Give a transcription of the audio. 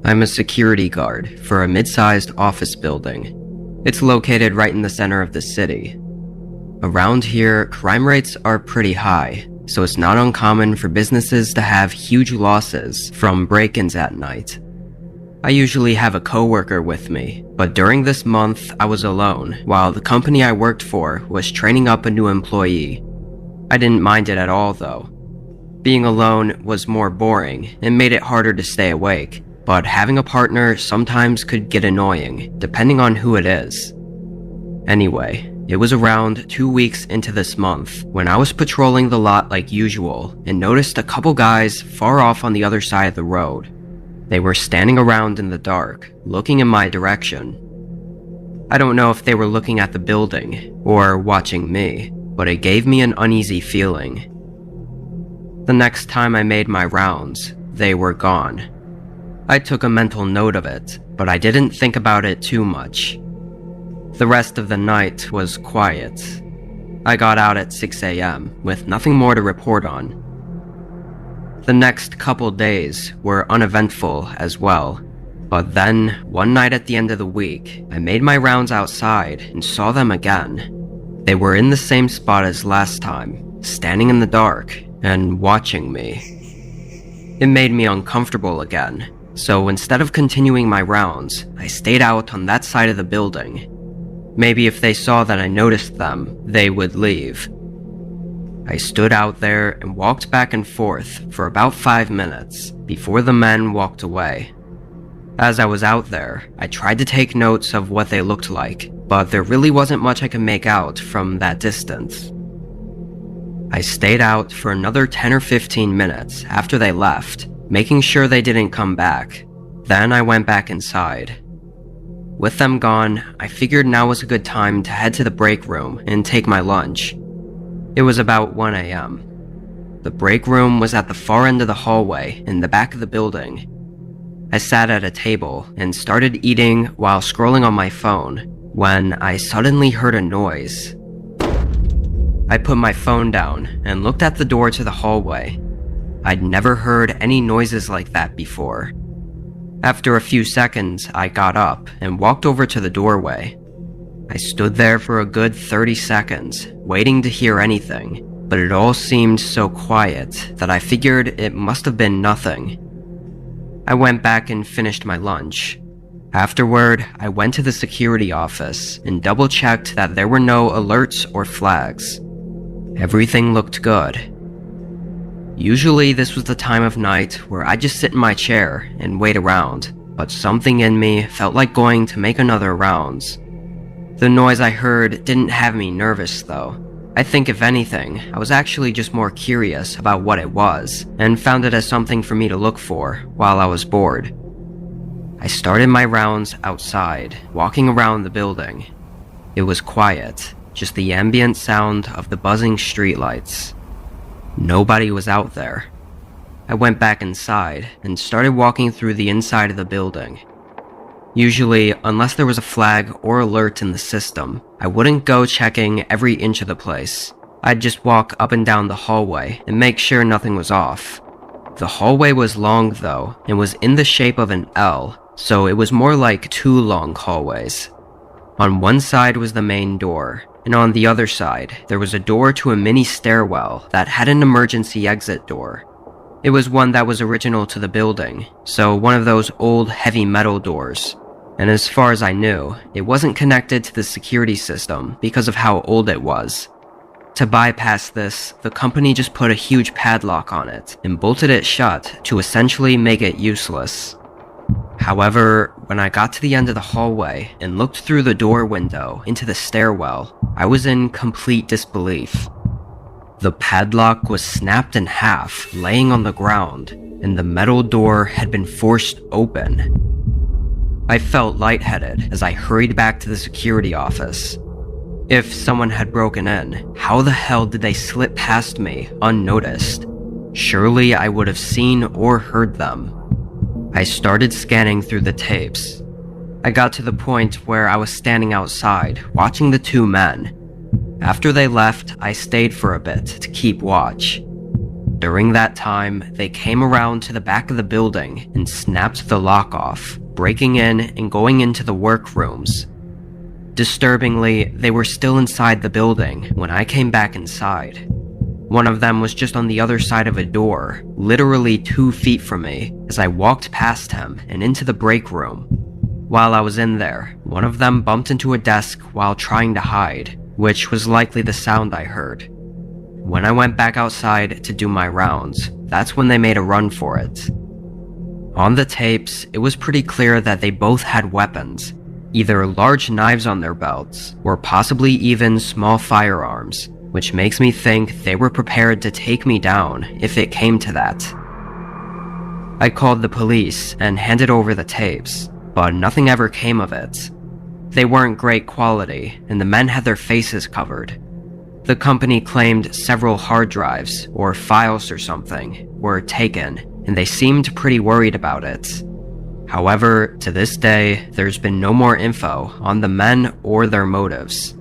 I'm a security guard for a mid-sized office building. It's located right in the center of the city. Around here, crime rates are pretty high, so it's not uncommon for businesses to have huge losses from break-ins at night. I usually have a coworker with me, but during this month I was alone while the company I worked for was training up a new employee. I didn't mind it at all though. Being alone was more boring and made it harder to stay awake, but having a partner sometimes could get annoying depending on who it is. Anyway, it was around 2 weeks into this month when I was patrolling the lot like usual and noticed a couple guys far off on the other side of the road. They were standing around in the dark, looking in my direction. I don't know if they were looking at the building or watching me, but it gave me an uneasy feeling. The next time I made my rounds, they were gone. I took a mental note of it, but I didn't think about it too much. The rest of the night was quiet. I got out at 6 a.m. with nothing more to report on. The next couple days were uneventful as well, but then, one night at the end of the week, I made my rounds outside and saw them again. They were in the same spot as last time, standing in the dark and watching me. It made me uncomfortable again, so instead of continuing my rounds, I stayed out on that side of the building. Maybe if they saw that I noticed them, they would leave. I stood out there and walked back and forth for about 5 minutes before the men walked away. As I was out there, I tried to take notes of what they looked like, but there really wasn't much I could make out from that distance. I stayed out for another 10 or 15 minutes after they left, making sure they didn't come back. Then I went back inside. With them gone, I figured now was a good time to head to the break room and take my lunch. It was about 1 a.m. The break room was at the far end of the hallway in the back of the building. I sat at a table and started eating while scrolling on my phone when I suddenly heard a noise. I put my phone down and looked at the door to the hallway. I'd never heard any noises like that before. After a few seconds, I got up and walked over to the doorway. I stood there for a good 30 seconds, waiting to hear anything, but it all seemed so quiet that I figured it must have been nothing. I went back and finished my lunch. Afterward, I went to the security office and double-checked that there were no alerts or flags. Everything looked good. Usually this was the time of night where I just sit in my chair and wait around, but something in me felt like going to make another rounds. The noise I heard didn't have me nervous though. I think if anything, I was actually just more curious about what it was, and found it as something for me to look for while I was bored. I started my rounds outside, walking around the building. It was quiet, just the ambient sound of the buzzing streetlights. Nobody was out there. I went back inside and started walking through the inside of the building. Usually, unless there was a flag or alert in the system, I wouldn't go checking every inch of the place. I'd just walk up and down the hallway and make sure nothing was off. The hallway was long though, and was in the shape of an L, so it was more like 2 long hallways. On one side was the main door, and on the other side, there was a door to a mini stairwell that had an emergency exit door. It was one that was original to the building, so one of those old heavy metal doors. And as far as I knew, it wasn't connected to the security system because of how old it was. To bypass this, the company just put a huge padlock on it and bolted it shut to essentially make it useless. However, when I got to the end of the hallway and looked through the door window into the stairwell, I was in complete disbelief. The padlock was snapped in half, laying on the ground, and the metal door had been forced open. I felt lightheaded as I hurried back to the security office. If someone had broken in, how the hell did they slip past me unnoticed? Surely I would have seen or heard them. I started scanning through the tapes. I got to the point where I was standing outside, watching the 2 men. After they left, I stayed for a bit to keep watch. During that time, they came around to the back of the building and snapped the lock off, breaking in and going into the workrooms. Disturbingly, they were still inside the building when I came back inside. One of them was just on the other side of a door, literally 2 feet from me, as I walked past him and into the break room. While I was in there, one of them bumped into a desk while trying to hide, which was likely the sound I heard. When I went back outside to do my rounds, that's when they made a run for it. On the tapes, it was pretty clear that they both had weapons, either large knives on their belts, or possibly even small firearms, which makes me think they were prepared to take me down if it came to that. I called the police and handed over the tapes, but nothing ever came of it. They weren't great quality, and the men had their faces covered. The company claimed several hard drives, or files or something, were taken, and they seemed pretty worried about it. However, to this day, there's been no more info on the men or their motives.